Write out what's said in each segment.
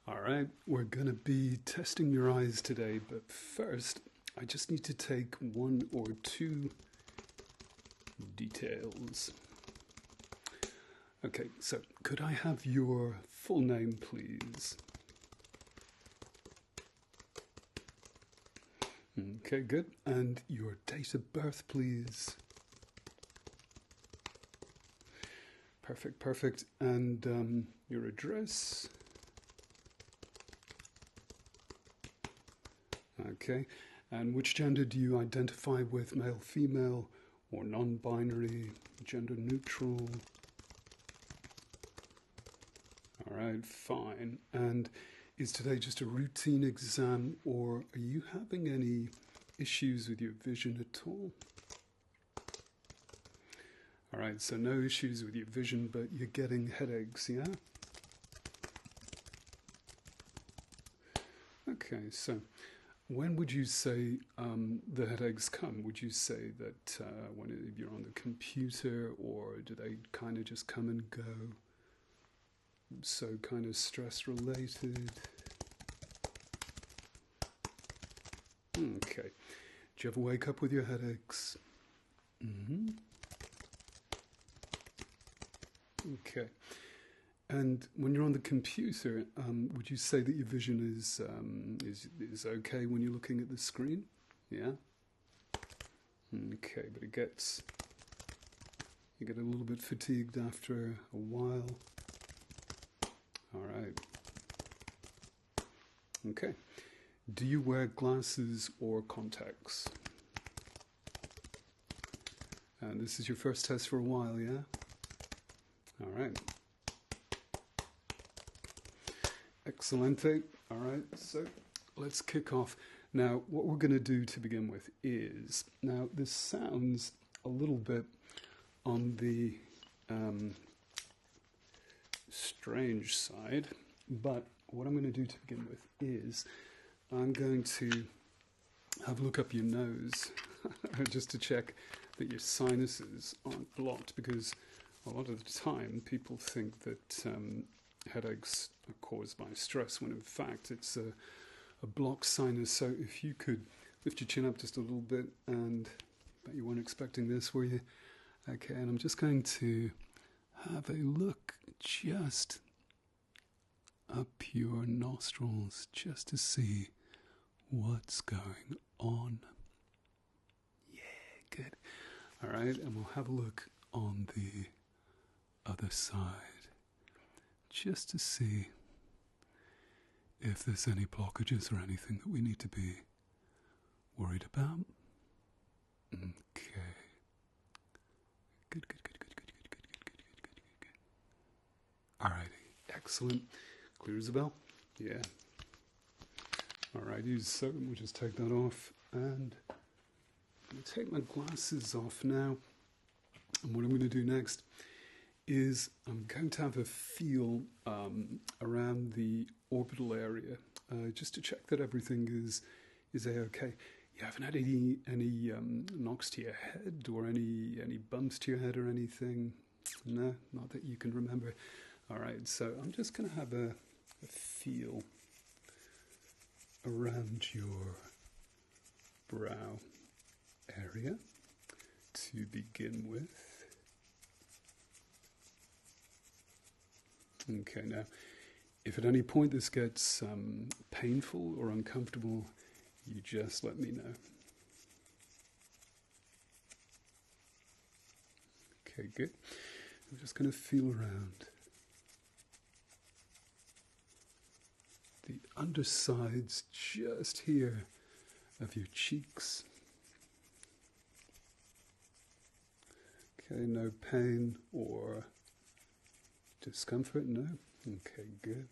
All right, we're going to be testing your eyes today, but first, I just need to take one or two details. Okay, so could I have your full name, please? Okay, good. And your date of birth, please. Perfect, perfect. And your address. Okay. And which gender do you identify with? Male, female, or non-binary, gender neutral? All right, fine. And is today just a routine exam, or are you having any issues with your vision at all? All right, so no issues with your vision, but you're getting headaches, yeah? Okay, so when would you say the headaches come? Would you say that when you're on the computer, or do they kind of just come and go? So kind of stress related. Okay. Do you ever wake up with your headaches? Okay. And when you're on the computer, would you say that your vision is okay when you're looking at the screen? Yeah. Okay, but you get a little bit fatigued after a while. All right. Okay. Do you wear glasses or contacts? And this is your first test for a while, yeah? All right. Excellente. All right, so let's kick off. Now, what we're going to do to begin with is, now this sounds a little bit on the strange side, but what I'm going to do to begin with is I'm going to have a look up your nose just to check that your sinuses aren't blocked, because a lot of the time people think that headaches are caused by stress, when in fact it's a blocked sinus. So if you could lift your chin up just a little bit, and bet you weren't expecting this, were you? Okay, and I'm just going to have a look just up your nostrils just to see what's going on. Yeah, good. All right, and we'll have a look on the other side just to see if there's any blockages or anything that we need to be worried about. Okay. Good. Alrighty, excellent. Clear as a bell? Yeah. Alrighty, so we'll just take that off, and I'm going to take my glasses off now. And what I'm going to do next is I'm going to have a feel around the orbital area, just to check that everything is A-okay. You haven't had any knocks to your head, or any bumps to your head or anything? No, not that you can remember. All right, so I'm just going to have a feel around your brow area to begin with. Okay, now, if at any point this gets painful or uncomfortable, you just let me know. Okay, good. I'm just going to feel around the undersides just here of your cheeks. Okay, no pain or discomfort? No? Okay, good.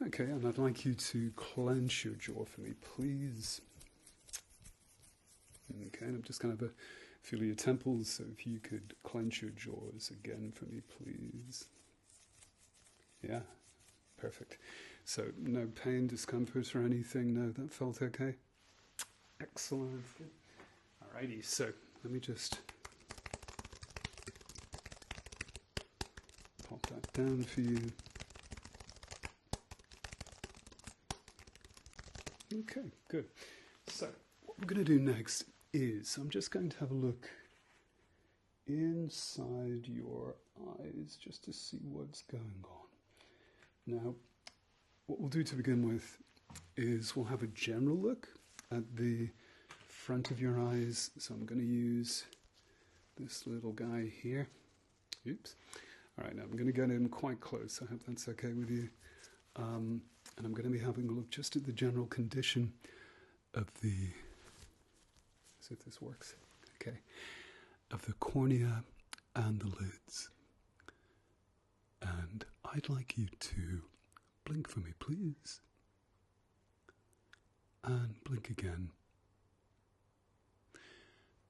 Okay, and I'd like you to clench your jaw for me, please. Okay, and I'm just going to feel your temples, so if you could clench your jaws again for me, please. Yeah, perfect. So no pain, discomfort or anything? No, that felt okay? Excellent. Alrighty, so let me just down for you. Okay, good. So what we're going to do next is I'm just going to have a look inside your eyes just to see what's going on. Now, what we'll do to begin with is we'll have a general look at the front of your eyes. So I'm going to use this little guy here. Oops. All right, now I'm going to get in quite close. I hope that's okay with you. And I'm going to be having a look just at the general condition of the, as if this works, okay, of the cornea and the lids. And I'd like you to blink for me, please. And blink again.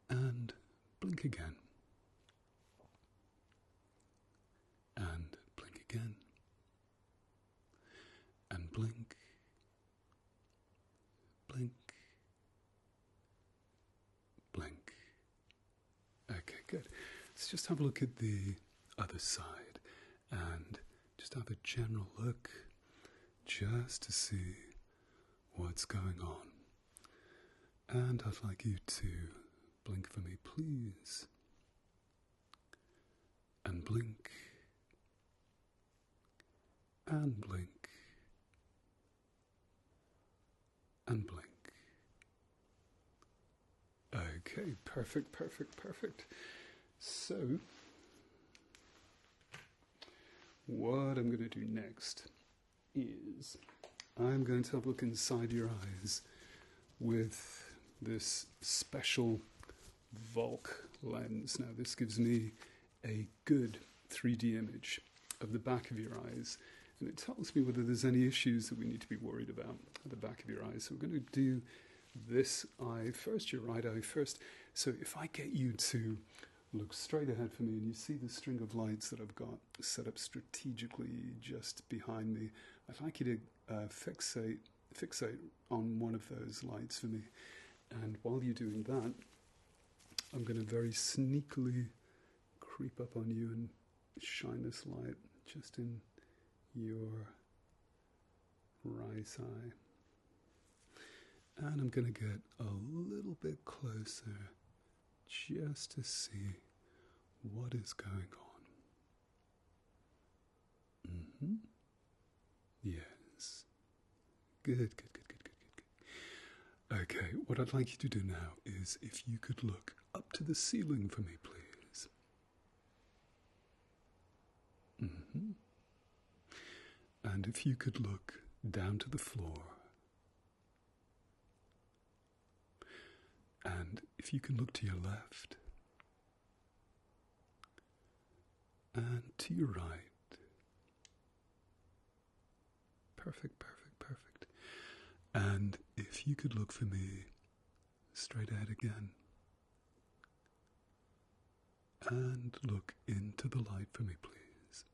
And blink again. And blink again. And blink. Blink. Blink. Okay, good. Let's just have a look at the other side and just have a general look just to see what's going on. And I'd like you to blink for me, please. And blink. And blink. And blink. Okay, perfect, perfect, perfect. So, what I'm going to do next is I'm going to have a look inside your eyes with this special Volk lens. Now, this gives me a good 3D image of the back of your eyes, and it tells me whether there's any issues that we need to be worried about at the back of your eyes. So we're going to do this eye first, your right eye first. So if I get you to look straight ahead for me, and you see the string of lights that I've got set up strategically just behind me, I'd like you to fixate on one of those lights for me. And while you're doing that, I'm going to very sneakily creep up on you and shine this light just in your right eye. And I'm going to get a little bit closer just to see what is going on. Mm-hmm. Yes. Good, good, good, good, good, good, good. Okay, what I'd like you to do now is if you could look up to the ceiling for me, please. Mm-hmm. And if you could look down to the floor. And if you can look to your left and to your right. Perfect, perfect, perfect. And if you could look for me straight ahead again and look into the light for me, please.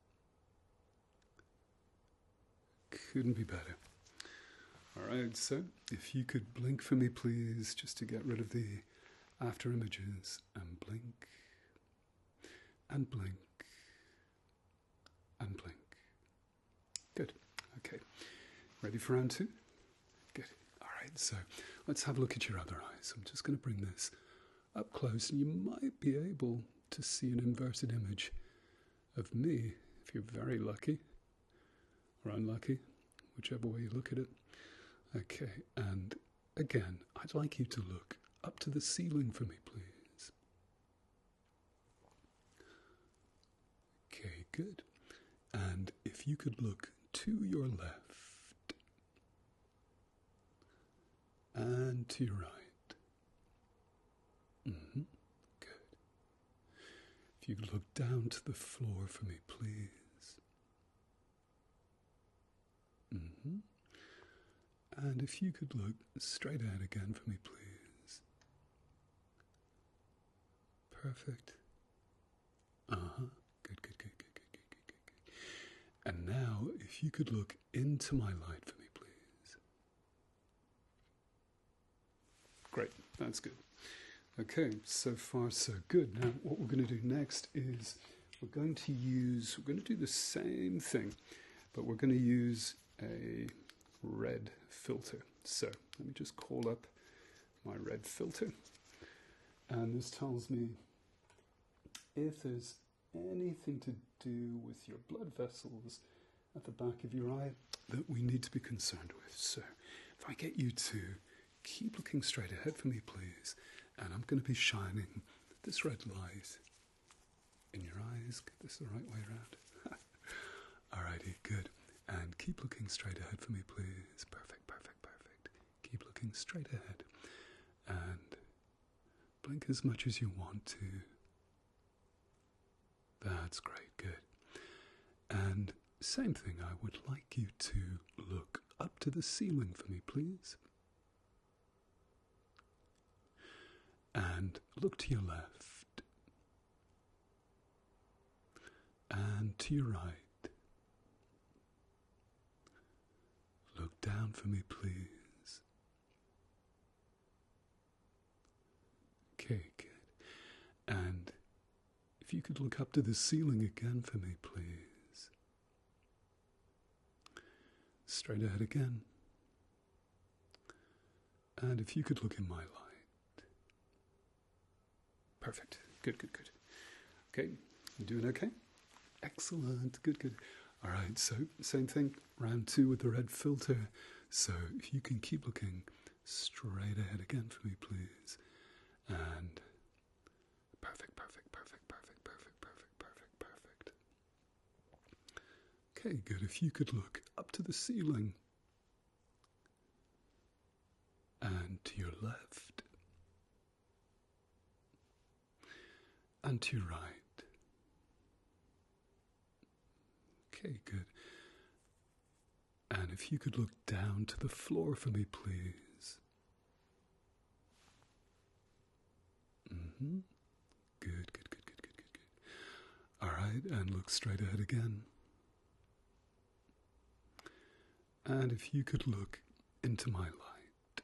Couldn't be better. All right, so if you could blink for me, please, just to get rid of the after images, and blink, and blink, and blink. Good. Okay. Ready for round two? Good. All right, so let's have a look at your other eye. So I'm just going to bring this up close, and you might be able to see an inverted image of me if you're very lucky or unlucky, whichever way you look at it. Okay, and again, I'd like you to look up to the ceiling for me, please. Okay, good. And if you could look to your left and to your right. Mm-hmm. Good. If you could look down to the floor for me, please. Mm-hmm. And if you could look straight ahead again for me, please. Perfect. Uh-huh. Good, good, good, good, good, good, good, good. And now, if you could look into my light for me, please. Great, that's good. Okay, so far so good. Now, what we're going to do next is we're going to do the same thing, but we're going to use a red filter. So let me just call up my red filter, and this tells me if there's anything to do with your blood vessels at the back of your eye that we need to be concerned with. So if I get you to keep looking straight ahead for me, please, and I'm going to be shining this red light in your eyes. Get this the right way around. Alrighty, good. And keep looking straight ahead for me, please. Perfect, perfect, perfect. Keep looking straight ahead. And blink as much as you want to. That's great, good. And same thing, I would like you to look up to the ceiling for me, please. And look to your left. And to your right. Look down for me, please. Okay, good. And if you could look up to the ceiling again for me, please. Straight ahead again. And if you could look in my light. Perfect. Good, good, good. Okay, you doing okay? Excellent. Good, good. All right, so same thing, round 2 with the red filter. So if you can keep looking straight ahead again for me, please. And perfect, perfect, perfect, perfect, perfect, perfect, perfect, perfect. Okay, good. If you could look up to the ceiling and to your left and to your right. Okay, good. And if you could look down to the floor for me, please. Good, good, good, good, good, good, good. All right, and look straight ahead again. And if you could look into my light.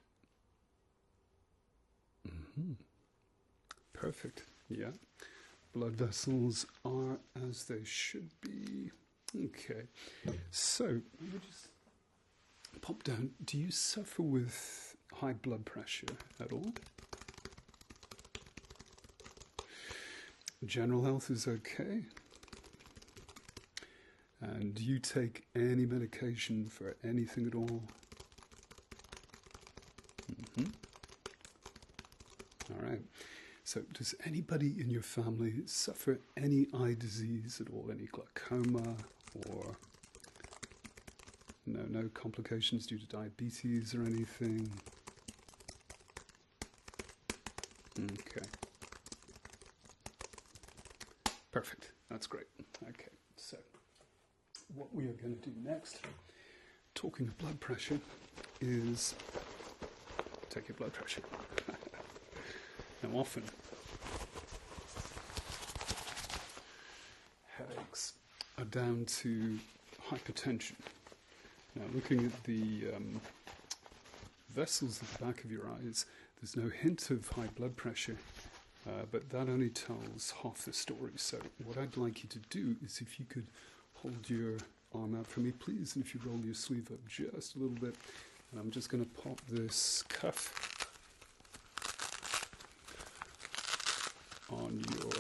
Perfect, yeah. Blood vessels are as they should be. Okay, so let me just pop down. Do you suffer with high blood pressure at all? General health is okay. And do you take any medication for anything at all? All right. So does anybody in your family suffer any eye disease at all? Any glaucoma or no complications due to diabetes or anything? Okay. Perfect. That's great. Okay. So what we are going to do next, talking of blood pressure, is take your blood pressure. Now often headaches are down to hypertension. Now looking at the vessels at the back of your eyes, there's no hint of high blood pressure, but that only tells half the story. So what I'd like you to do is if you could hold your arm out for me, please, and if you roll your sleeve up just a little bit, and I'm just going to pop this cuff on your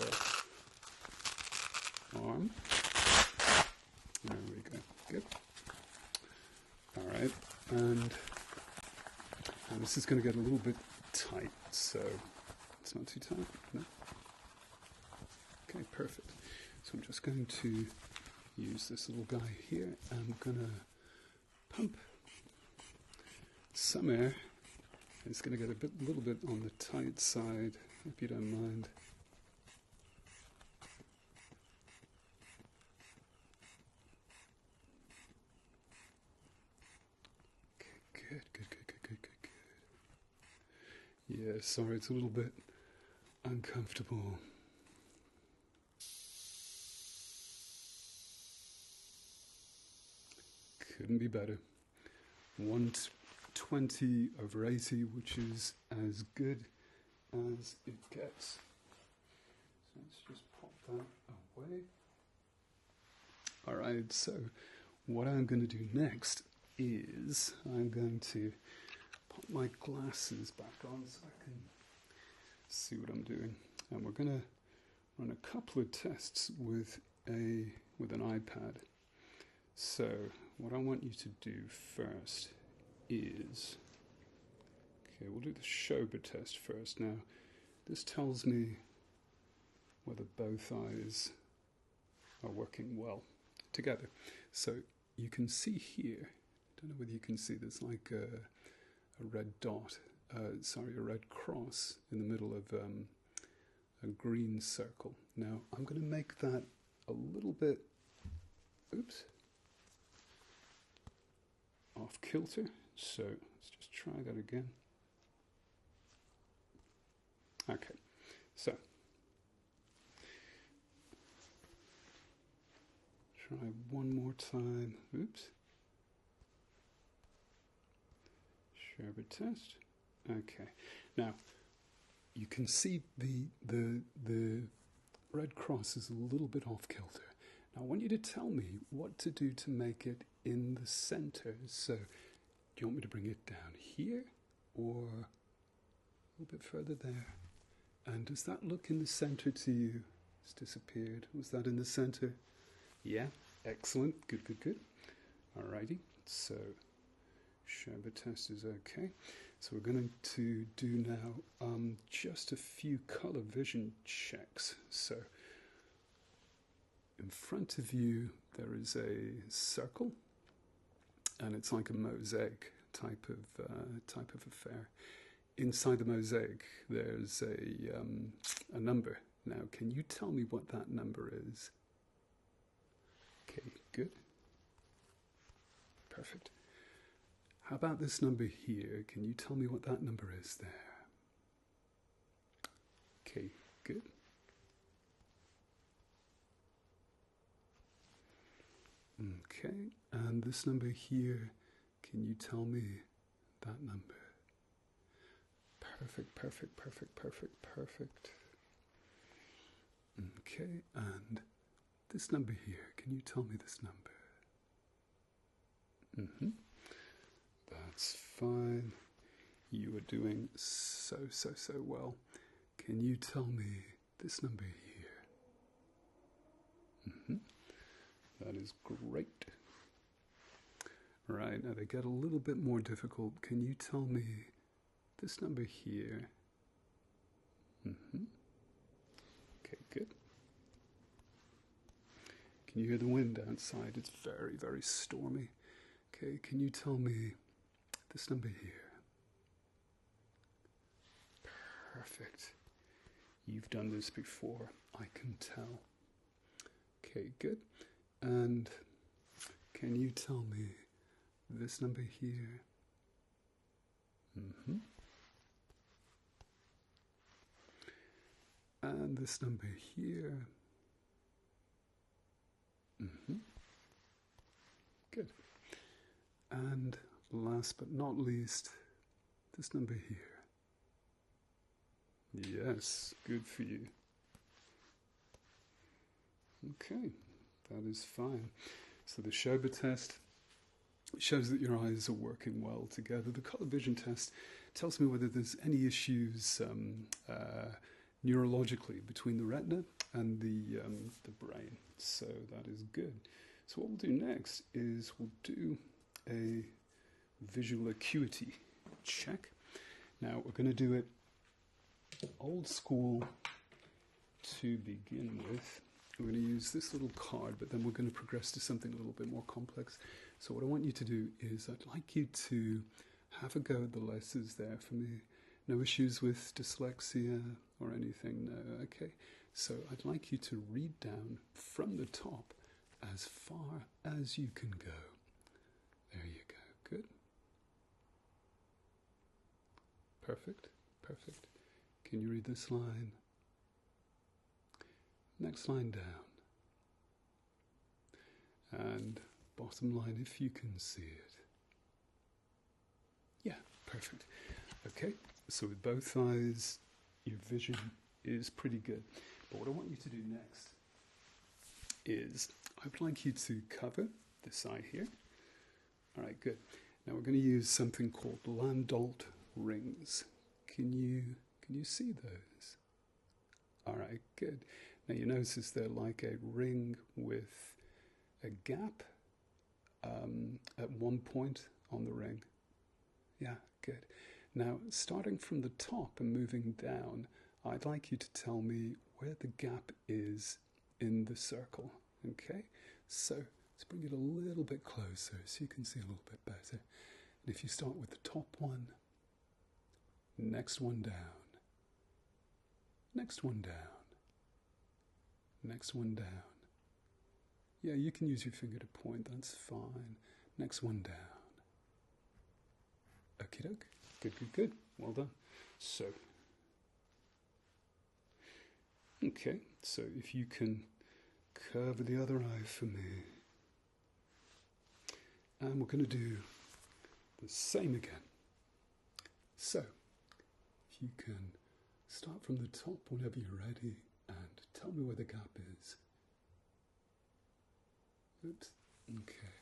arm. There we go. Good. All right, and this is going to get a little bit tight, so it's not too tight. No. Okay, perfect. So I'm just going to use this little guy here. I'm going to pump some air. It's going to get a little bit on the tight side, if you don't mind. Yeah, sorry, it's a little bit uncomfortable. Couldn't be better. 120/80, which is as good as it gets. So let's just pop that away. All right, so what I'm going to do next is I'm going to put my glasses back on so I can see what I'm doing. And we're going to run a couple of tests with an iPad. So what I want you to do first is, okay, we'll do the STROBE test first. Now, this tells me whether both eyes are working well together. So you can see here, I don't know whether you can see, there's like a red dot, a red cross in the middle of a green circle. Now I'm going to make that a little bit, off kilter. So let's just try that again. Okay, so try one more time. STROBE test. Okay. Now you can see the red cross is a little bit off kilter. Now I want you to tell me what to do to make it in the center. So do you want me to bring it down here or a little bit further there? And does that look in the center to you? It's disappeared. Was that in the center? Yeah, excellent. Good, good, good. Alrighty, so STROBE test is okay. So we're going to do now just a few color vision checks. So in front of you there is a circle, and it's like a mosaic type of affair. Inside the mosaic there's a number. Now, can you tell me what that number is? Okay, good. Perfect. How about this number here? Can you tell me what that number is there? Okay, good. Okay, and this number here, can you tell me that number? Perfect, perfect, perfect, perfect, perfect. Okay, and this number here, can you tell me this number? That's fine. You are doing so well. Can you tell me this number here? That is great. Right, now they get a little bit more difficult. Can you tell me this number here? Okay, good. Can you hear the wind outside? It's very, very stormy. Okay, can you tell me this number here? Perfect. You've done this before, I can tell. Okay, good. And can you tell me this number here? And this number here? Good. And last but not least, this number here. Yes, good for you. Okay, that is fine. So the STROBE test shows that your eyes are working well together. The color vision test tells me whether there's any issues neurologically between the retina and the brain. So that is good. So what we'll do next is we'll do a visual acuity check. Now we're going to do it old school to begin with. We're going to use this little card, but then we're going to progress to something a little bit more complex. So what I want you to do is I'd like you to have a go at the letters there for me. No issues with dyslexia or anything, no, okay? So I'd like you to read down from the top as far as you can go. There you go, good. Perfect, perfect. Can you read this line? Next line down. And bottom line, if you can see it. Yeah, perfect. Okay, so with both eyes, your vision is pretty good. But what I want you to do next is I'd like you to cover this eye here. All right, good. Now we're going to use something called Lambda Rings. Can you see those? All right, good. Now you notice they're like a ring with a gap at one point on the ring. Yeah, good. Now, starting from the top and moving down, I'd like you to tell me where the gap is in the circle. Okay, so let's bring it a little bit closer so you can see a little bit better. And if you start with the top one, next one down, next one down, next one down. Yeah, you can use your finger to point, that's fine. Next one down. Okie doke. Good, good, good. Well done. So, okay, so if you can cover the other eye for me. And we're going to do the same again. So, if you can start from the top whenever you're ready and tell me where the gap is. Oops. Okay.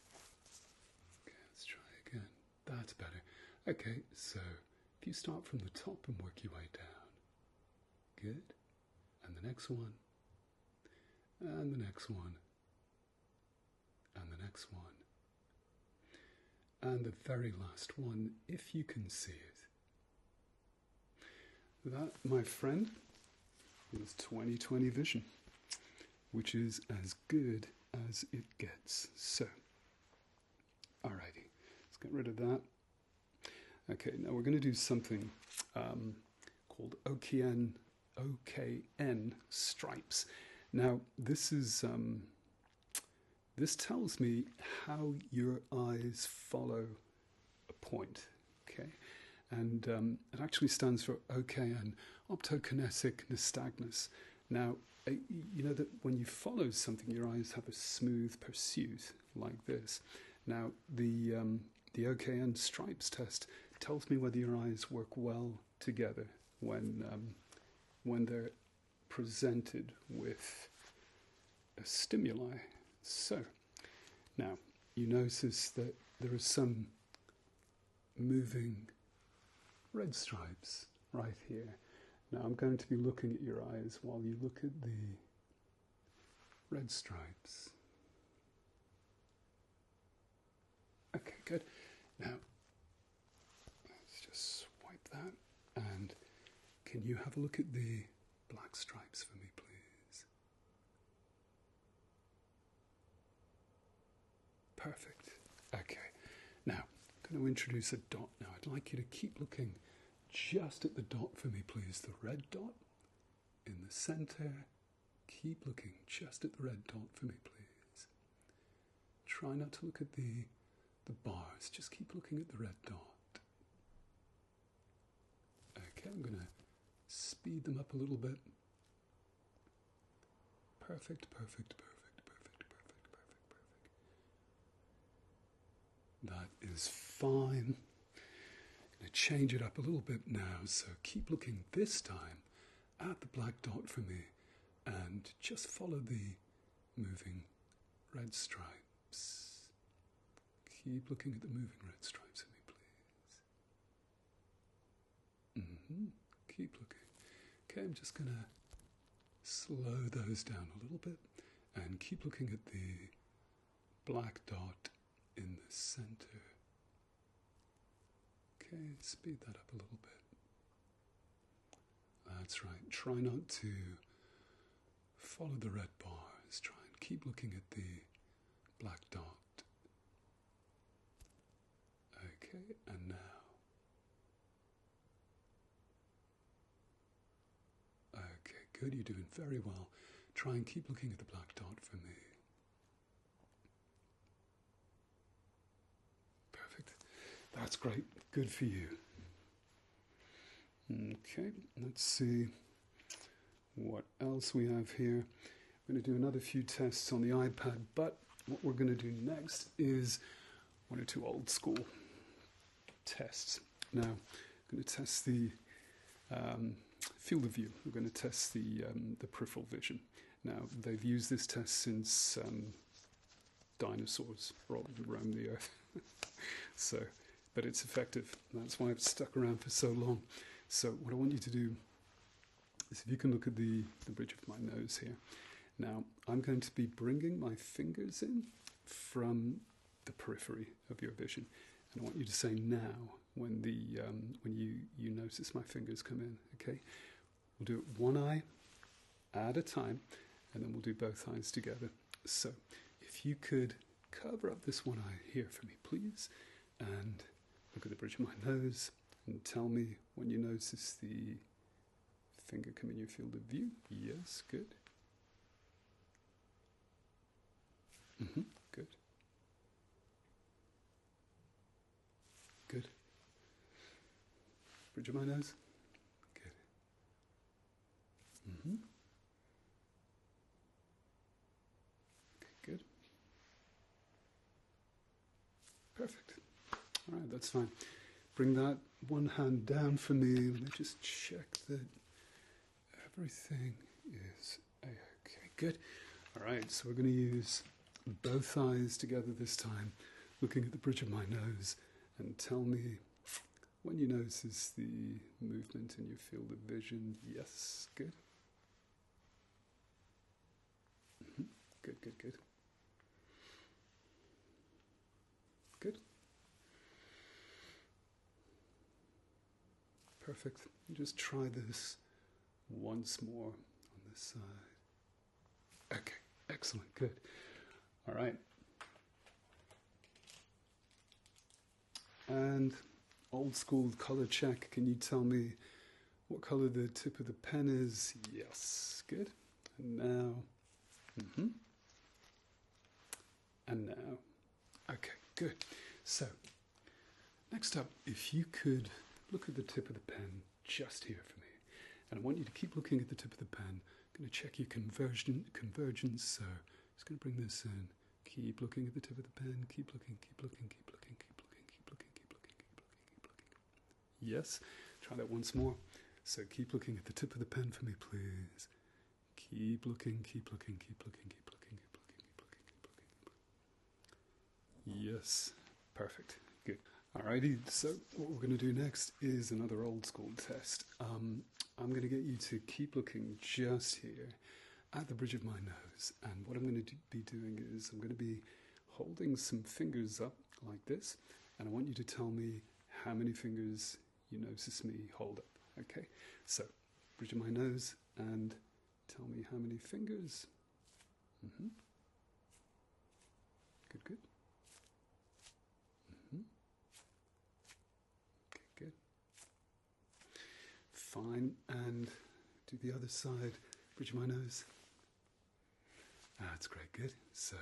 Okay, let's try again. That's better. Okay, so if you start from the top and work your way down. Good. And the next one. And the next one. And the next one. And the very last one, if you can see it. That, my friend, is 20/20 vision, which is as good as it gets. So, alrighty, let's get rid of that. Okay, now we're going to do something called OKN stripes. Now, this is this tells me how your eyes follow a point. Okay, and it actually stands for OKN, optokinetic nystagmus. Now, you know that when you follow something, your eyes have a smooth pursuit like this. Now, the OKN stripes test tells me whether your eyes work well together when they're presented with a stimuli. So, now, you notice that there are some moving red stripes right here. Now, I'm going to be looking at your eyes while you look at the red stripes. Okay, good. Now, let's just swipe that. And can you have a look at the black stripes for me, please? Perfect. Okay. Now, I'm going to introduce a dot now. I'd like you to keep looking just at the dot for me, please. The red dot in the center. Keep looking just at the red dot for me, please. Try not to look at the bars. Just keep looking at the red dot. Okay, I'm going to speed them up a little bit. Perfect, perfect, perfect, perfect, perfect, perfect, perfect. That is fine. I'm going to change it up a little bit now, so keep looking this time at the black dot for me and just follow the moving red stripes. Keep looking at the moving red stripes for me, please. Keep looking. Okay, I'm just going to slow those down a little bit and keep looking at the black dot in the center. Okay, speed that up a little bit. That's right. Try not to follow the red bars. Try and keep looking at the black dot. Okay, and now. Okay, good. You're doing very well. Try and keep looking at the black dot for me. Perfect. That's great. Good for you. Okay, let's see what else we have here. I'm going to do another few tests on the iPad, but what we're going to do next is one or two old school tests. Now, I'm going to test the field of view. We're going to test the peripheral vision. Now, they've used this test since dinosaurs roamed the earth. So, but it's effective. That's why it's stuck around for so long. So what I want you to do is, if you can look at the bridge of my nose here. Now, I'm going to be bringing my fingers in from the periphery of your vision. And I want you to say now when you notice my fingers come in, okay? We'll do it one eye at a time, and then we'll do both eyes together. So if you could cover up this one eye here for me, please, and look at the bridge of my nose and tell me when you notice the finger come in your field of view. Yes, good. Good. Good. Bridge of my nose. Good. Okay, good. Perfect. All right, that's fine. Bring that one hand down for me. Let me just check that everything is okay. Good. All right, so we're going to use both eyes together this time, looking at the bridge of my nose, and tell me when you notice the movement in your field of vision. Yes, good. Good, good, good. Good. Perfect. Just try this once more on this side. Okay, excellent, good. All right. And old school color check. Can you tell me what color the tip of the pen is? Yes, good. And now, and now. Okay, good. So, next up, if you could look at the tip of the pen just here for me. And I want you to keep looking at the tip of the pen. I'm going to check your convergence. So, just going to bring this in. Keep looking at the tip of the pen. Keep looking, keep looking, keep looking, keep looking, keep looking, keep looking, keep looking, keep looking. Yes. Try that once more. So keep looking at the tip of the pen for me, please. Keep looking, keep looking, keep looking, keep looking, keep looking, keep looking, keep looking, keep looking. Yes. Perfect. Good. Alrighty. So what we're going to do next is another old school test. I'm going to get you to keep looking just here at the bridge of my nose, and what I'm going to be doing is I'm going to be holding some fingers up like this, and I want you to tell me how many fingers you notice me hold up. Okay, so bridge of my nose, and tell me how many fingers. Good, good. Okay, good. Fine, and do the other side, bridge of my nose. That's great, good. So,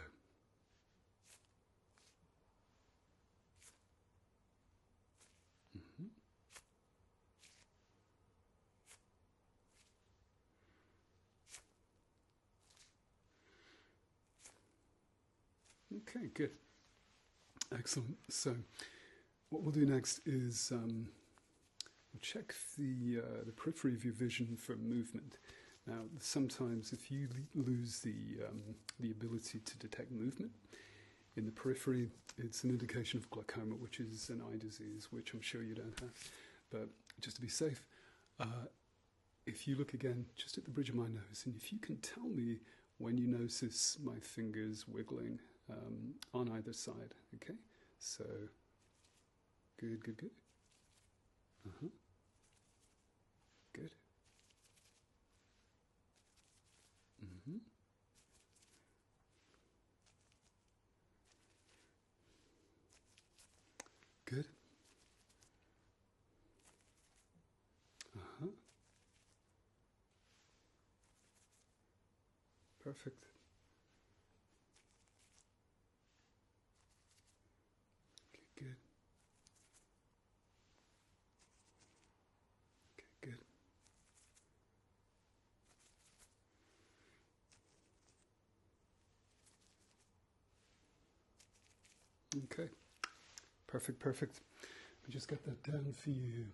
okay, good. Excellent. So, what we'll do next is we'll check the periphery of your vision for movement. Now, sometimes if you lose the ability to detect movement in the periphery, it's an indication of glaucoma, which is an eye disease, which I'm sure you don't have. But just to be safe, if you look again just at the bridge of my nose, and if you can tell me when you notice my fingers wiggling on either side, okay? So, good, good, good. Good. Good. Perfect. Okay, good. Okay, good. Okay. Perfect, perfect. I'll just get that down for you.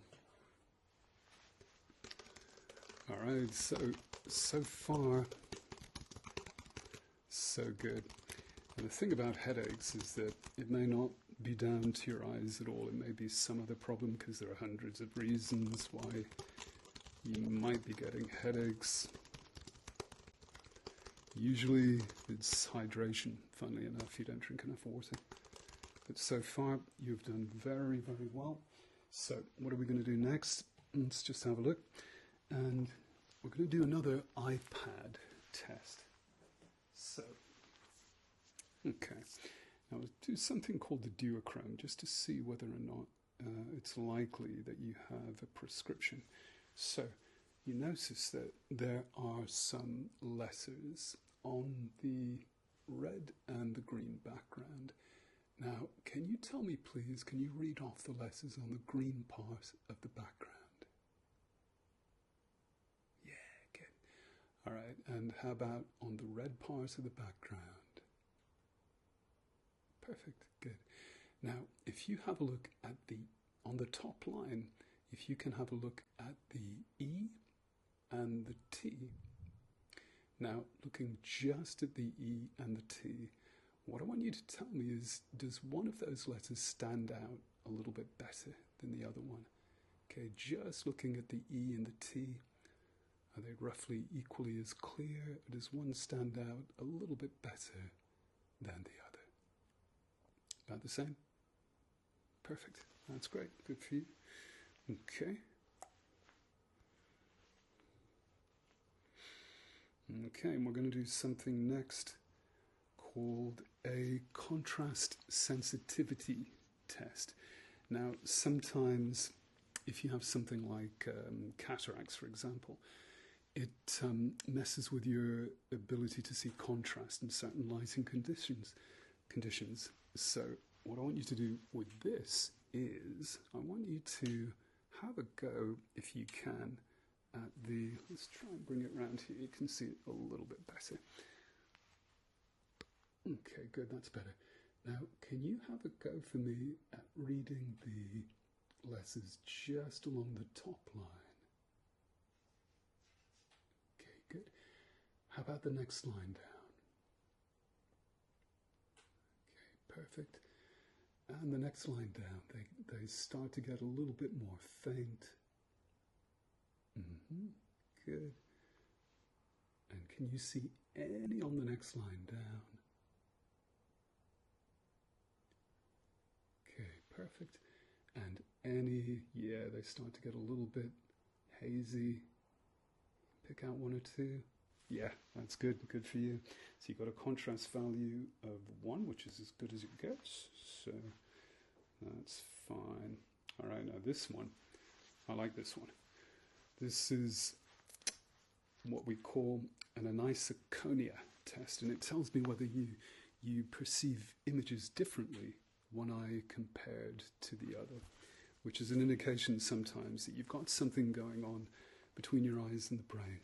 All right, so far So good. And the thing about headaches is that it may not be down to your eyes at all. It may be some other problem, because there are hundreds of reasons why you might be getting headaches. Usually it's hydration. Funnily enough, you don't drink enough water. But so far, you've done very, very well. So what are we going to do next? Let's just have a look. And we're going to do another iPad test. So, okay. Now we'll do something called the Duochrome, just to see whether or not it's likely that you have a prescription. So, you notice that there are some letters on the red and the green background. Now, can you tell me, please, can you read off the letters on the green part of the background? Yeah, good. All right, and how about on the red part of the background? Perfect, good. Now, if you have a look at on the top line, if you can have a look at the E and the T. Now, looking just at the E and the T, what I want you to tell me is, does one of those letters stand out a little bit better than the other one? Okay, just looking at the E and the T, are they roughly equally as clear, or does one stand out a little bit better than the other? About the same? Perfect. That's great. Good for you. Okay. Okay, and we're going to do something next called a contrast sensitivity test. Now, sometimes if you have something like cataracts, for example, it messes with your ability to see contrast in certain lighting conditions. So what I want you to do with this is, I want you to have a go, if you can, at let's try and bring it around here, you can see it a little bit better. Okay, good, that's better. Now, can you have a go for me at reading the letters just along the top line? Okay, good. How about the next line down? Okay, perfect. And the next line down, they start to get a little bit more faint. Good. And can you see any on the next line down? Okay, perfect. And any, yeah, they start to get a little bit hazy. Pick out one or two. Yeah, that's good. Good for you. So you've got a contrast value of 1, which is as good as it gets. So that's fine. All right, now this one, I like this one. This is what we call an Anisoconia test, and it tells me whether you perceive images differently, one eye compared to the other, which is an indication sometimes that you've got something going on between your eyes and the brain.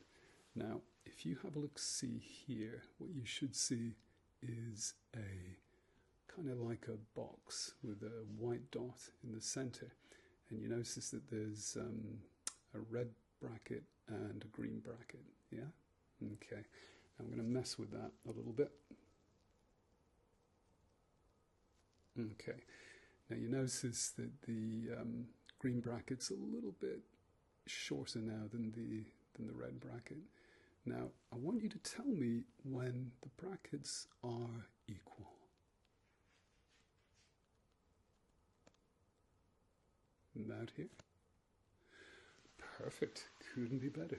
Now, if you have a look-see here, what you should see is a kind of like a box with a white dot in the center, and you notice that there's a red bracket and a green bracket, yeah? Okay, I'm going to mess with that a little bit. Okay, now you notice that the green bracket's a little bit shorter now than the red bracket. Now, I want you to tell me when the brackets are equal. About here. Perfect. Couldn't be better.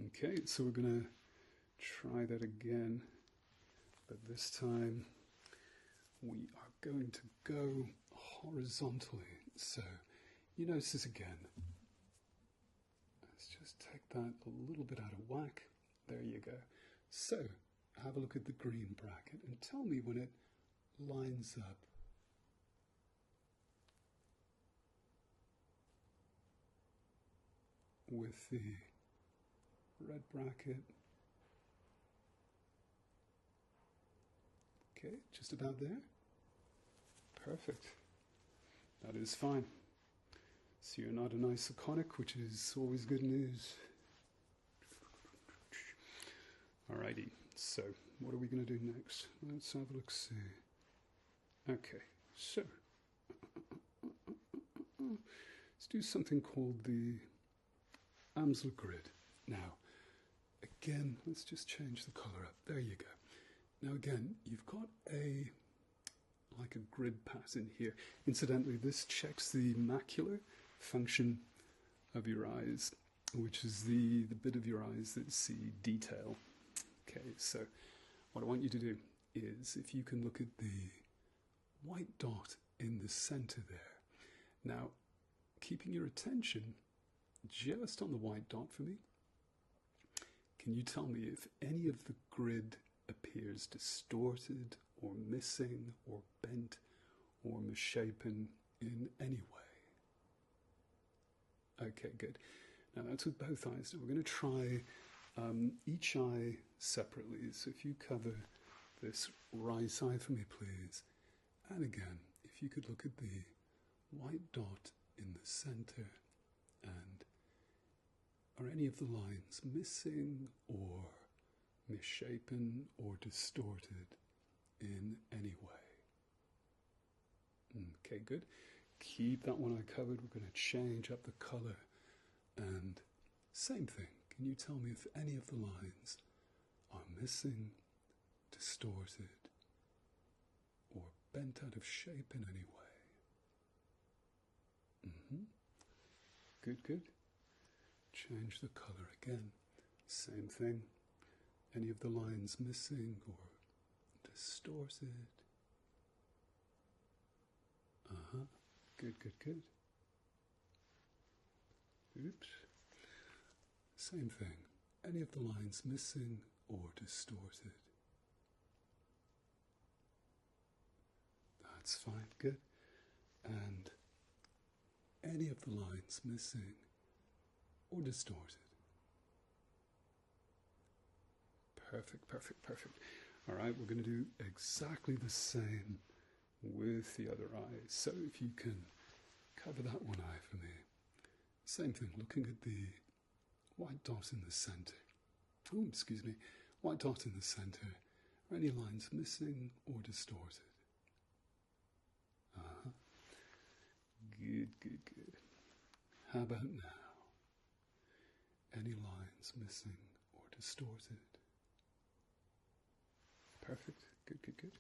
Okay, so we're going to try that again, but this time we are going to go horizontally. So you notice this again. Let's just take that a little bit out of whack. There you go. So have a look at the green bracket and tell me when it lines up. With the red bracket. Okay, just about there. Perfect. That is fine. So you're not an isoconic, which is always good news. Alrighty, so what are we going to do next? Let's have a look, see. Okay, so let's do something called the Amsel grid. Now, again, let's just change the color up. There you go. Now again, you've got like a grid pattern here. Incidentally, this checks the macular function of your eyes, which is the bit of your eyes that see detail. Okay, so what I want you to do is, if you can look at the white dot in the center there. Now, keeping your attention just on the white dot for me, can you tell me if any of the grid appears distorted or missing or bent or misshapen in any way? Okay, good. Now that's with both eyes. Now we're going to try each eye separately. So if you cover this right side for me, please. And again, if you could look at the white dot in the center, and are any of the lines missing or misshapen or distorted in any way? Okay, good. Keep that one eye covered. We're going to change up the color. And same thing. Can you tell me if any of the lines are missing, distorted, or bent out of shape in any way? Good, good. Change the color again. Same thing. Any of the lines missing or distorted? Good, good, good. Oops. Same thing. Any of the lines missing or distorted? That's fine. Good. And any of the lines missing or distorted? Perfect, perfect, perfect. All right, we're going to do exactly the same with the other eye. So if you can cover that one eye for me. Same thing, looking at the white dot in the center. Oh, excuse me. White dot in the center. Are any lines missing or distorted? Good, good, good. How about now? Any lines missing or distorted? Perfect. Good, good, good.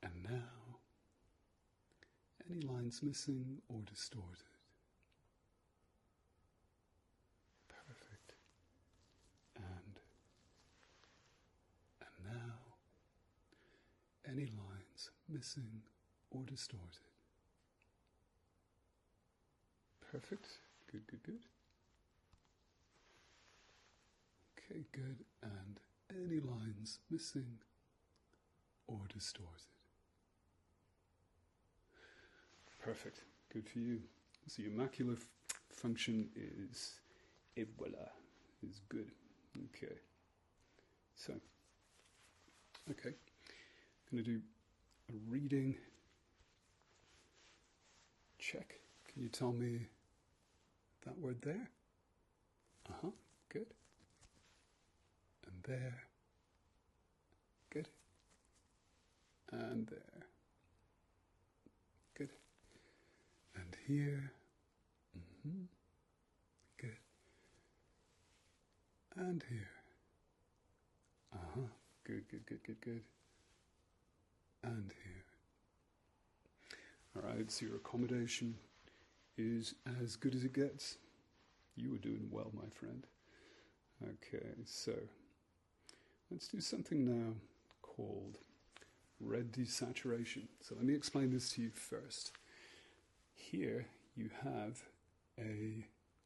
And now, any lines missing or distorted? Perfect. And now, any lines missing or distorted? Perfect. Good, good, good. Okay, good. And any lines missing or distorted? Perfect. Good for you. So your macular function is, et voila, is good. Okay. So, okay. I'm going to do a reading check. Can you tell me that word there? Good. And there. Good. And there. Good. And here. Good. And here. Good, good, good, good, good. And here. All right, so your accommodation is as good as it gets. You were doing well, my friend. Okay, so let's do something now called red desaturation. So let me explain this to you first. Here you have a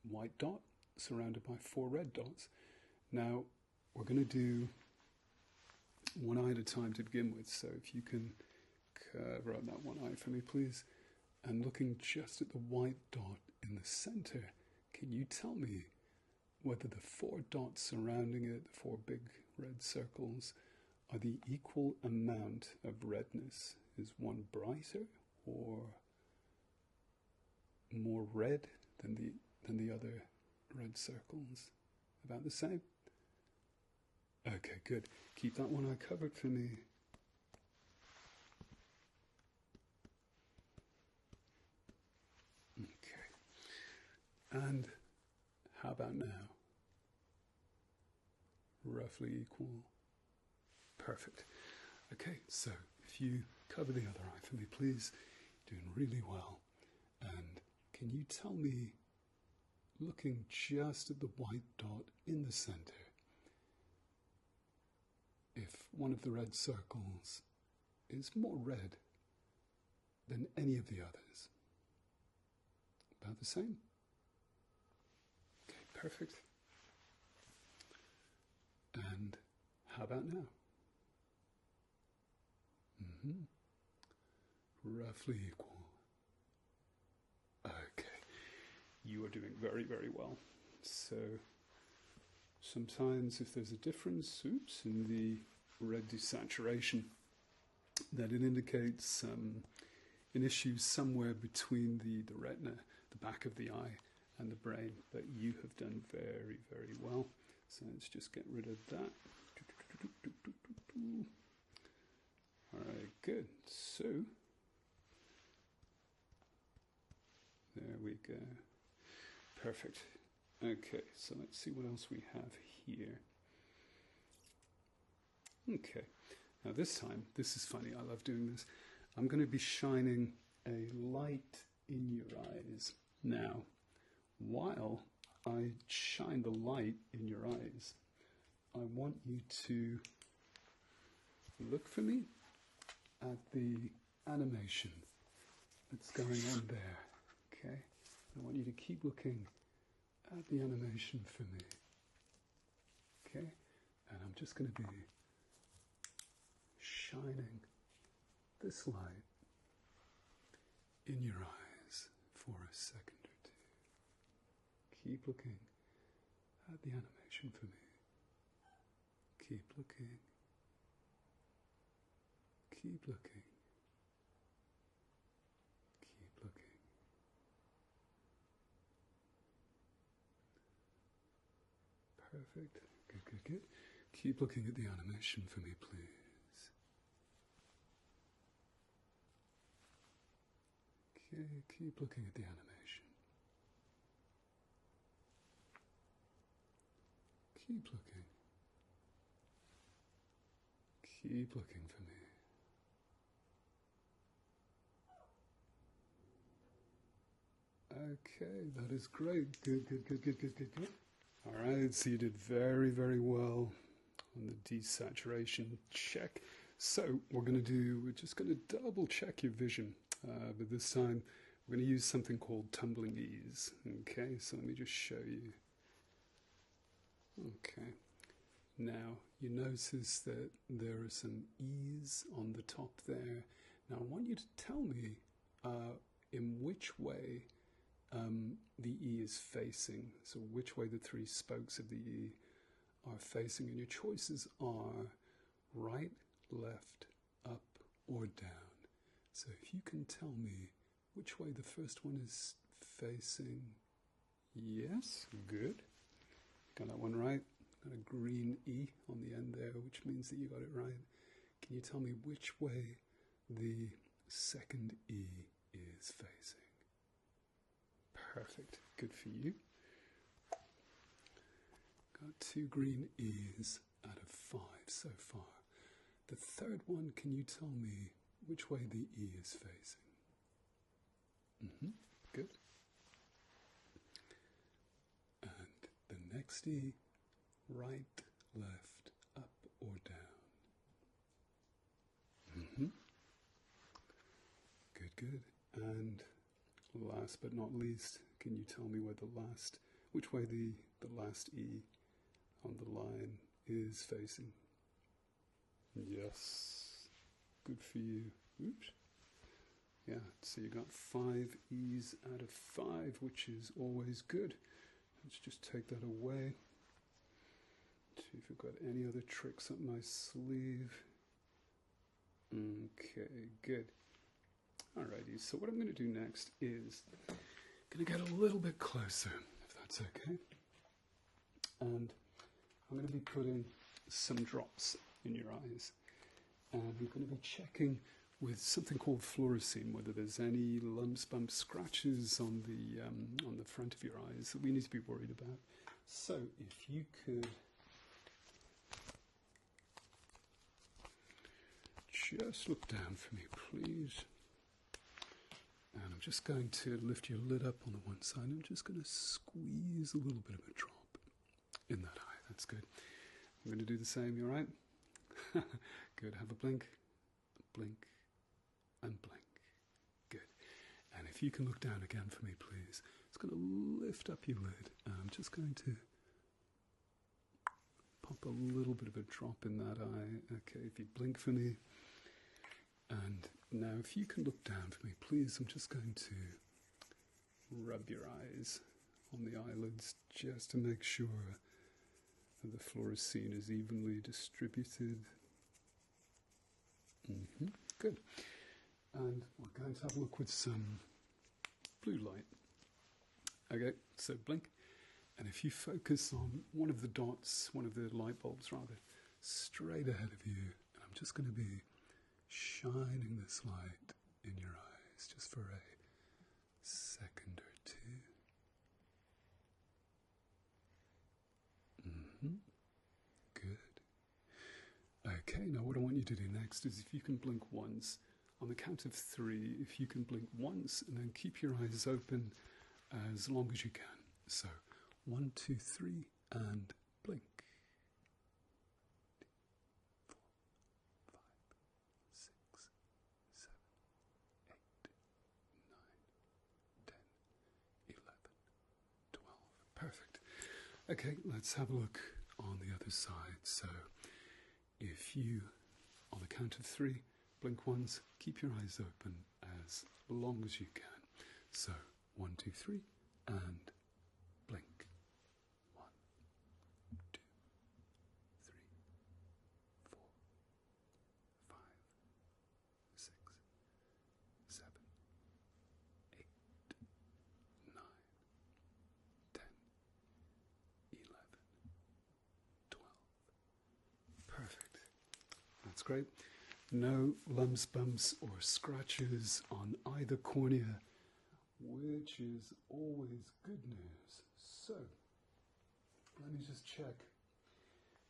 white dot surrounded by 4 red dots. Now we're going to do one eye at a time to begin with. So if you can cover up that one eye for me, please. And looking just at the white dot in the center, can you tell me whether the 4 dots surrounding it, the 4 big red circles, are the equal amount of redness? Is one brighter or more red than the other red circles? About the same? Okay, good. Keep that one eye covered for me. Okay. And how about now? Roughly equal. Perfect. Okay, so if you cover the other eye for me, please. Doing really well. And can you tell me, looking just at the white dot in the center, if one of the red circles is more red than any of the others? About the same? Okay, perfect. And how about now? Roughly equal. Okay, you are doing very, very well. So sometimes if there's a difference, oops, in the red desaturation, that it indicates an issue somewhere between the retina, the back of the eye, and the brain. But you have done very, very well. So let's just get rid of that. All right, good. So there we go. Perfect. Okay, so let's see what else we have here. Okay, now this time, this is funny, I love doing this. I'm going to be shining a light in your eyes. Now, while I shine the light in your eyes, I want you to look for me at the animation that's going on there, okay? I want you to keep looking at the animation for me, okay? And I'm just going to be shining this light in your eyes for a second or two. Keep looking at the animation for me. Keep looking. Keep looking. Keep looking. Perfect. Good, good, good. Keep looking at the animation for me, please. Okay, keep looking at the animation. Keep looking. Keep looking for me. Okay, that is great. Good, good, good, good, good, good, good. All right, so you did very, very well on the desaturation check. So we're just going to double check your vision, but this time we're going to use something called tumbling ease. Okay, so let me just show you. Okay, now you notice that there are some E's on the top there. Now I want you to tell me in which way the E is facing, so which way the three spokes of the E are facing, and your choices are right, left, up, or down. So if you can tell me which way the first one is facing. Yes, good. Got that one right. Got a green E on the end there, which means that you got it right. Can you tell me which way the second E is facing? Perfect. Good for you. Got 2 green E's out of 5 so far. The third one, can you tell me which way the E is facing? Good. And the next E, right, left, up, or down? Good, good. And last but not least, can you tell me where which way the last E on the line is facing? Yes. Good for you. Oops. Yeah, so you got 5 E's out of 5, which is always good. Let's just take that away. See if we've got any other tricks up my sleeve. Okay, good. Alrighty, so what I'm going to do next is going to get a little bit closer, if that's okay. And I'm going to be putting some drops in your eyes. And we're going to be checking with something called Fluorescein whether there's any lumps, bumps, scratches on the front of your eyes that we need to be worried about. So if you could just look down for me, please. And I'm just going to lift your lid up on the one side. I'm just going to squeeze a little bit of a drop in that eye. That's good. I'm going to do the same. You all right? Good. Have a blink, blink, and blink. Good. And if you can look down again for me, please. It's going to lift up your lid. I'm just going to pop a little bit of a drop in that eye. Okay, if you blink for me. And now if you can look down for me, please. I'm just going to rub your eyes on the eyelids just to make sure that the Fluorescein is evenly distributed. Good. And we're going to have a look with some blue light. Okay, so blink. And if you focus on one of the dots, one of the light bulbs rather, straight ahead of you, and I'm just going to be shining this light in your eyes just for a second or two. Good. Okay, now what I want you to do next is if you can blink once, on the count of 3, if you can blink once and then keep your eyes open as long as you can. So 1, 2, 3 and blink. 4, 5, 6, 7, 8, 9, 10, 11, 12. Perfect. Okay, let's have a look on the other side. So if you, on the count of 3, blink once, keep your eyes open as long as you can. So 1, 2, 3 and blink. 1, 2, 3, 4, 5, 6, 7, 8, 9, 10, 11, 12. Perfect. That's great. No lumps, bumps, or scratches on either cornea, which is always good news. So, let me just check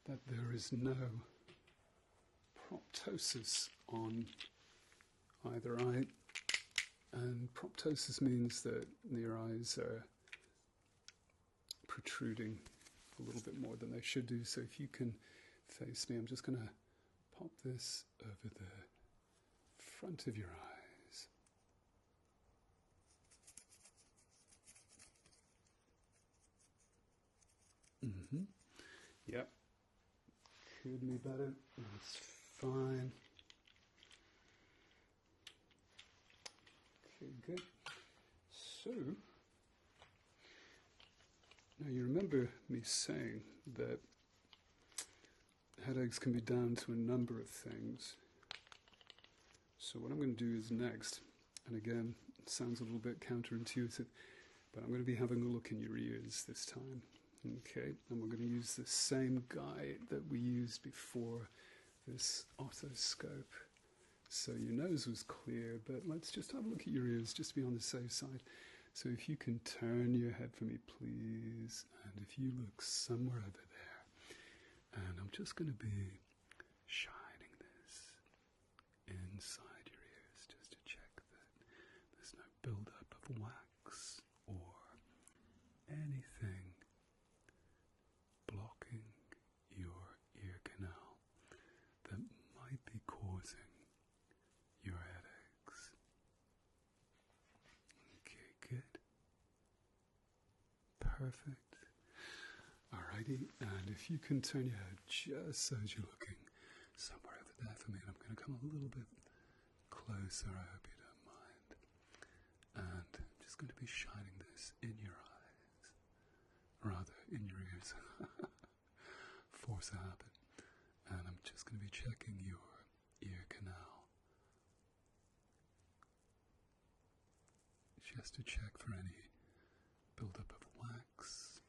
that there is no proptosis on either eye. And proptosis means that your eyes are protruding a little bit more than they should do. So if you can face me, I'm just going to pop this over the front of your eyes. Yep. Could be better. That's fine. Okay, good. So, now you remember me saying that headaches can be down to a number of things. So what I'm going to do is next, and again, it sounds a little bit counterintuitive, but I'm going to be having a look in your ears this time. Okay, and we're going to use the same guide that we used before this otoscope. So your nose was clear, but let's just have a look at your ears just to be on the safe side. So if you can turn your head for me, please, and if you look somewhere over there, and I'm just going to be shining this inside your ears just to check that there's no buildup of wax or anything blocking your ear canal that might be causing your headaches. Okay, good. Perfect. Alrighty, and if you can turn your head just so as you're looking somewhere over there for me, and I'm going to come a little bit closer, I hope you don't mind. And I'm just going to be shining this in your eyes, rather in your ears. Force a habit. And I'm just going to be checking your ear canal, just to check for any buildup of wax.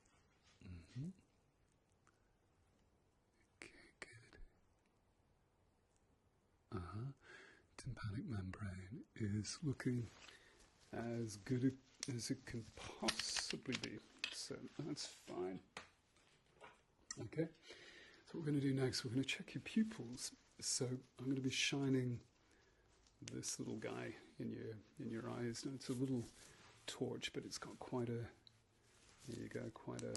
Okay, good. tympanic membrane is looking as good as it can possibly be. So that's fine. Okay, so what we're going to do next, we're going to check your pupils. So I'm going to be shining this little guy in your eyes. Now it's a little torch, but it's got quite a, there you go, quite a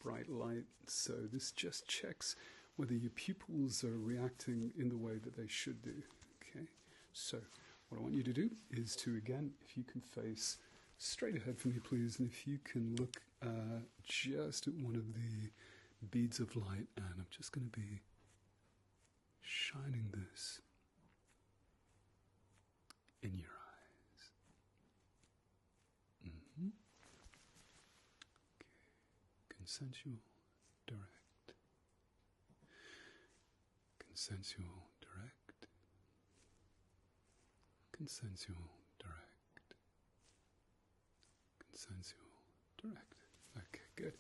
bright light. So this just checks whether your pupils are reacting in the way that they should do. Okay, so what I want you to do is to, again, if you can face straight ahead for me, please, and if you can look just at one of the beads of light, and I'm just going to be shining this in your eyes. Okay. Consensual, direct. Consensual, direct. Consensual, direct. Consensual, direct. Okay, good.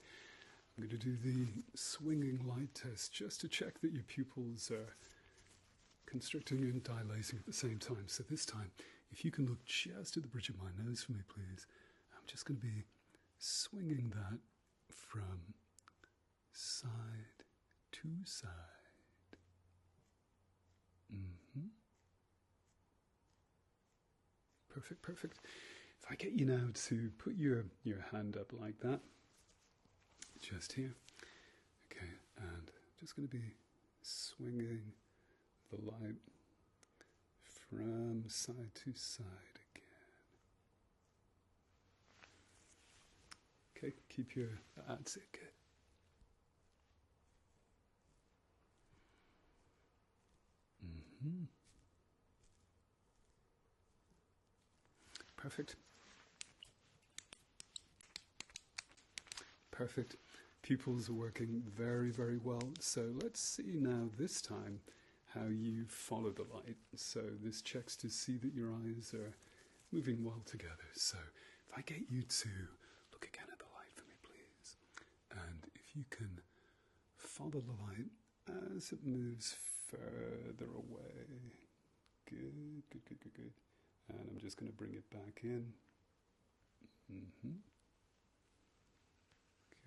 I'm going to do the swinging light test just to check that your pupils are constricting and dilating at the same time. So this time, if you can look just at the bridge of my nose for me, please. I'm just going to be swinging that from side to side. Perfect, perfect. If I get you now to put your hand up like that, just here. Okay, and I'm just going to be swinging the light from side to side again. Okay, keep your, that's it, good. Perfect. Perfect. Pupils are working very, very well. So let's see now this time how you follow the light. So this checks to see that your eyes are moving well together. So if I get you to look again at the light for me, please. And if you can follow the light as it moves further away. Good, good, good, good, good. And I'm just going to bring it back in.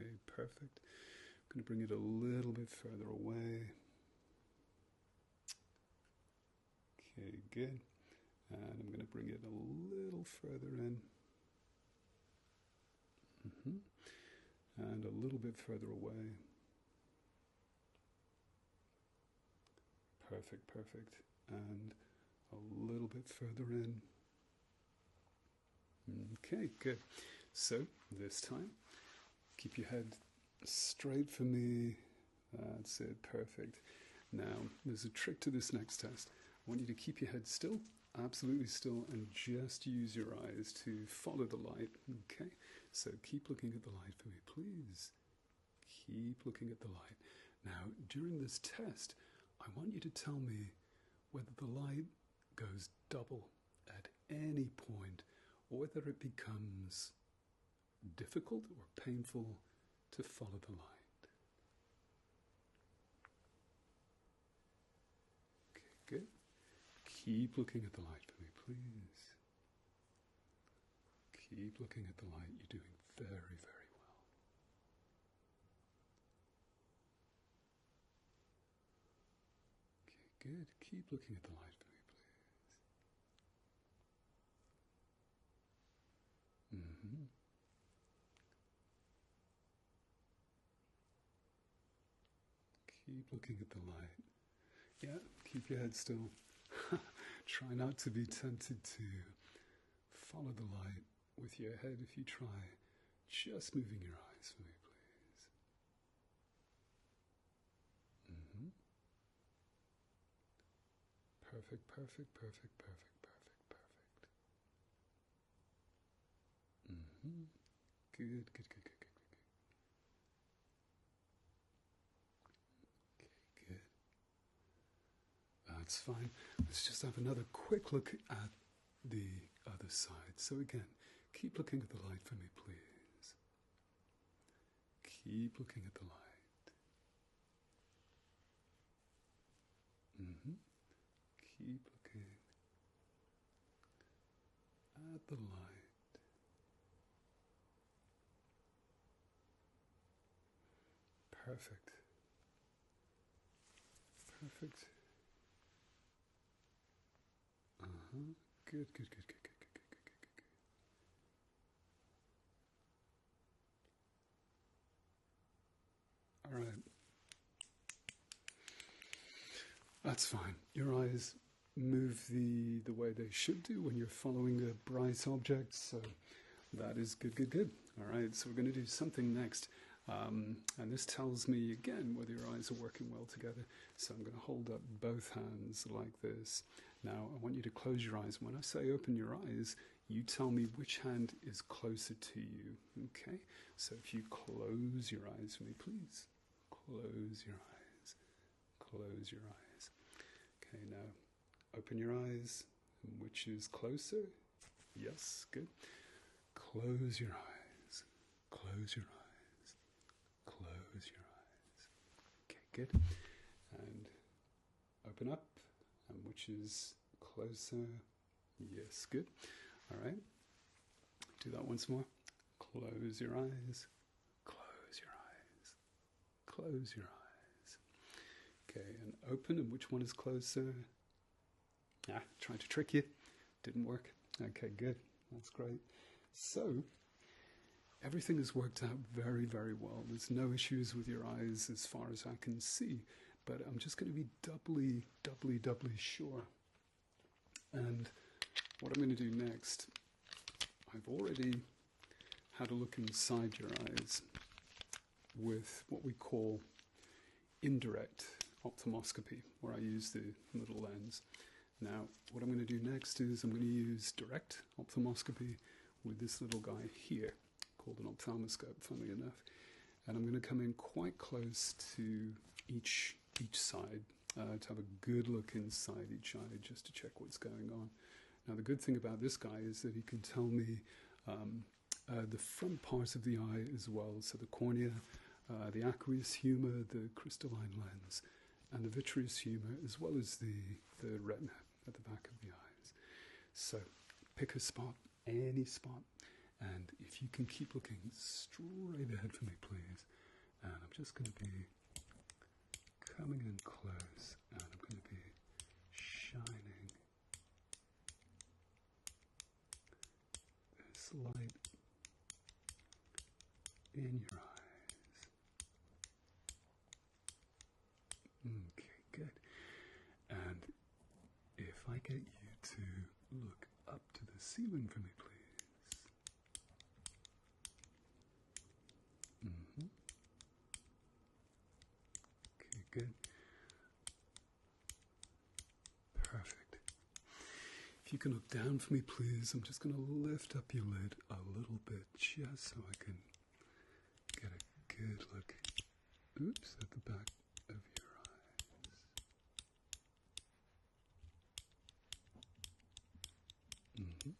Okay, perfect. I'm going to bring it a little bit further away. Okay, good. And I'm going to bring it a little further in. And a little bit further away. Perfect, perfect. And a little bit further in. Okay, good. So this time, keep your head straight for me. That's it, perfect. Now, there's a trick to this next test. I want you to keep your head still, absolutely still, and just use your eyes to follow the light. Okay, so keep looking at the light for me, please. Keep looking at the light. Now, during this test, I want you to tell me whether the light goes double at any point, or whether it becomes difficult or painful to follow the light. Okay, good. Keep looking at the light for me, please. Keep looking at the light. You're doing very, very well. Okay, good. Keep looking at the light for me, please. Keep looking at the light. Yeah, keep your head still. Try not to be tempted to follow the light with your head if you try. Just moving your eyes for me, please. Perfect, perfect, perfect, perfect, perfect, perfect. Good, good, good, good, good, good. Okay, good. That's fine. Let's just have another quick look at the other side. So again, keep looking at the light for me, please. Keep looking at the light. Keep looking the light. Perfect. Perfect. Good, good, good, good, good, good, good, good, good, good. All right. That's fine. Your eyes move the way they should do when you're following a bright object, so that is good, good, good. All right, so we're going to do something next. And this tells me, again, whether your eyes are working well together. So I'm going to hold up both hands like this. Now, I want you to close your eyes. When I say open your eyes, you tell me which hand is closer to you, okay? So if you close your eyes for me, please. Close your eyes. Close your eyes. Okay, now, open your eyes. And which is closer? Yes, good. Close your eyes. Close your eyes. Close your eyes. Okay, good. And open up. And which is closer? Yes, good. All right. Do that once more. Close your eyes. Close your eyes. Close your eyes. Okay, and open. And which one is closer? Tried to trick you. Didn't work. Okay, good. That's great. So, everything has worked out very, very well. There's no issues with your eyes as far as I can see, but I'm just going to be doubly, doubly, doubly sure. And what I'm going to do next, I've already had a look inside your eyes with what we call indirect ophthalmoscopy, where I use the little lens. Now, what I'm going to do next is I'm going to use direct ophthalmoscopy with this little guy here, called an ophthalmoscope, funnily enough. And I'm going to come in quite close to each side to have a good look inside each eye, just to check what's going on. Now, the good thing about this guy is that he can tell me the front part of the eye as well, so the cornea, the aqueous humor, the crystalline lens, and the vitreous humor, as well as the retina at the back of the eyes. So pick a spot, any spot, and if you can keep looking straight ahead for me, please. And I'm just going to be coming in close, and I'm going to be shining this light in your eyes. Okay, good. And if I get you to look up to the ceiling for me, please. Okay, good. Perfect. If you can look down for me, please, I'm just going to lift up your lid a little bit, just so I can get a good look. Oops, at the back of your eyes.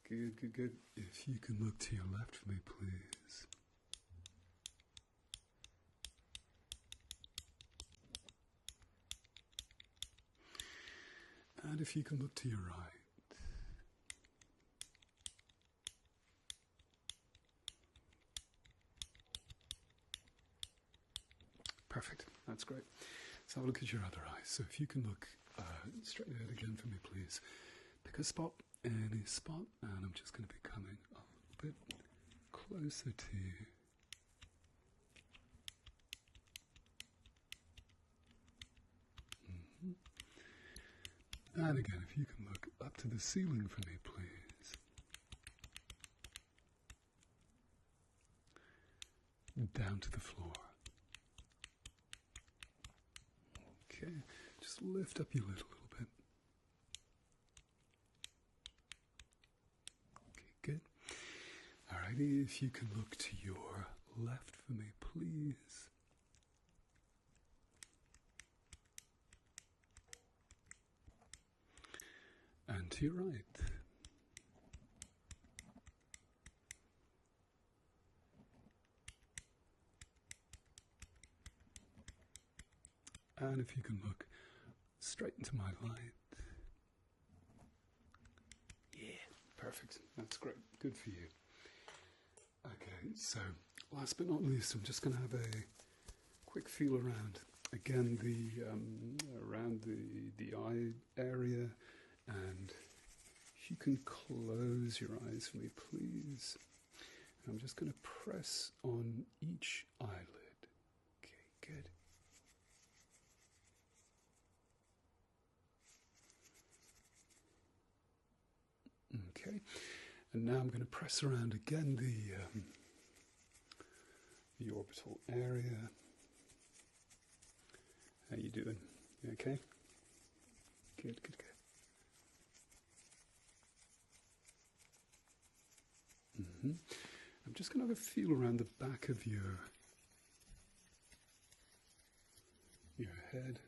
Good, good, good. If you can look to your left for me, please. And if you can look to your right. Perfect. That's great. Let's have a look at your other eye. So if you can look straight ahead again for me, please. Pick a spot, any spot, and I'm just going to be coming a little bit closer to you. And again, if you can look up to the ceiling for me, please. Down to the floor. Okay, just lift up your lid a little bit. Okay, good. Alrighty, if you can look to your left for me, please. And to your right. And if you can look straight into my light. Yeah, Perfect. That's great. Good for you. Okay, so last but not least, I'm just going to have a quick feel around. Again, around the eye area, and if you can close your eyes for me, please. I'm just going to press on each eyelid. Okay, good. Okay, and now I'm going to press around again the orbital area. How you doing? You okay? Good, good, good. I'm just going to have a feel around the back of your head,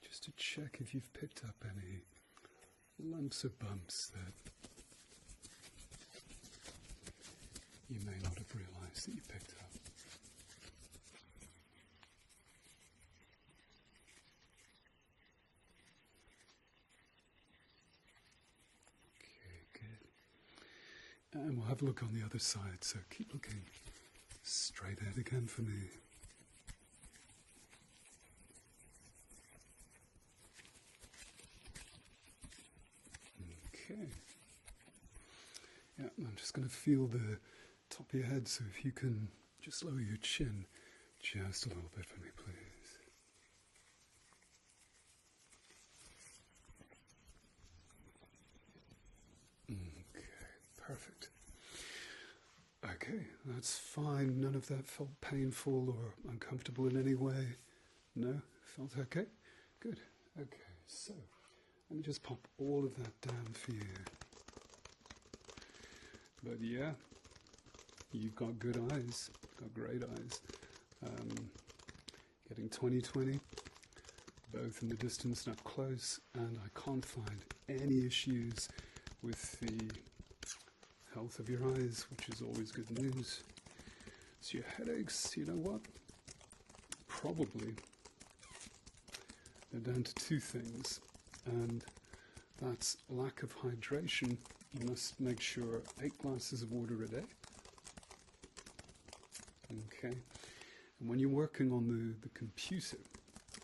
just to check if you've picked up any lumps or bumps that you may not have realized that you picked up. And we'll have a look on the other side, so keep looking straight ahead again for me. Okay. Yeah, I'm just going to feel the top of your head, so if you can just lower your chin just a little bit for me, please. Perfect. Okay, that's fine. None of that felt painful or uncomfortable in any way? No? Felt okay? Good. Okay, so let me just pop all of that down for you. But yeah, you've got good eyes. Got great eyes. Getting 20/20, both in the distance and up close, and I can't find any issues with the health of your eyes, which is always good news. So your headaches, you know what? Probably they're down to two things, and that's lack of hydration. You must make sure 8 glasses of water a day. Okay. And when you're working on the computer,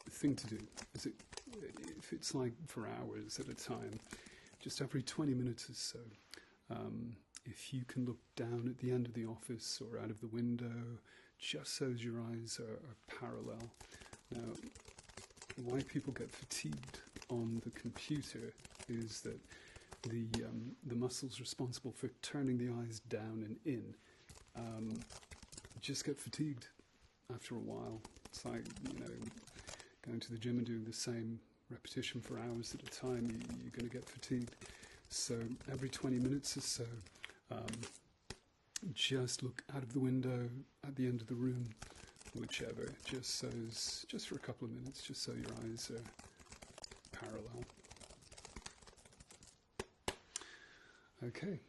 the thing to do is if it's like for hours at a time, just every 20 minutes or so, if you can look down at the end of the office or out of the window, just so as your eyes are parallel. Now, why people get fatigued on the computer is that the muscles responsible for turning the eyes down and in just get fatigued after a while. It's like, going to the gym and doing the same repetition for hours at a time, you're going to get fatigued. So every 20 minutes or so, just look out of the window, at the end of the room, whichever, just for a couple of minutes, just so your eyes are parallel. Okay,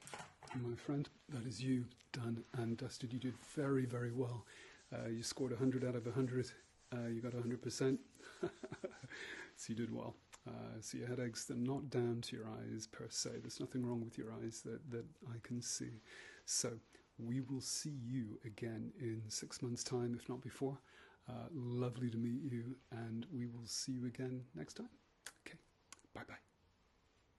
my friend, that is you done and dusted. You did very, very well. You scored 100 out of 100. You got 100%. So you did well. So your headaches, they're not down to your eyes per se. There's nothing wrong with your eyes that I can see. So we will see you again in 6 months' time, if not before. Lovely to meet you, and we will see you again next time.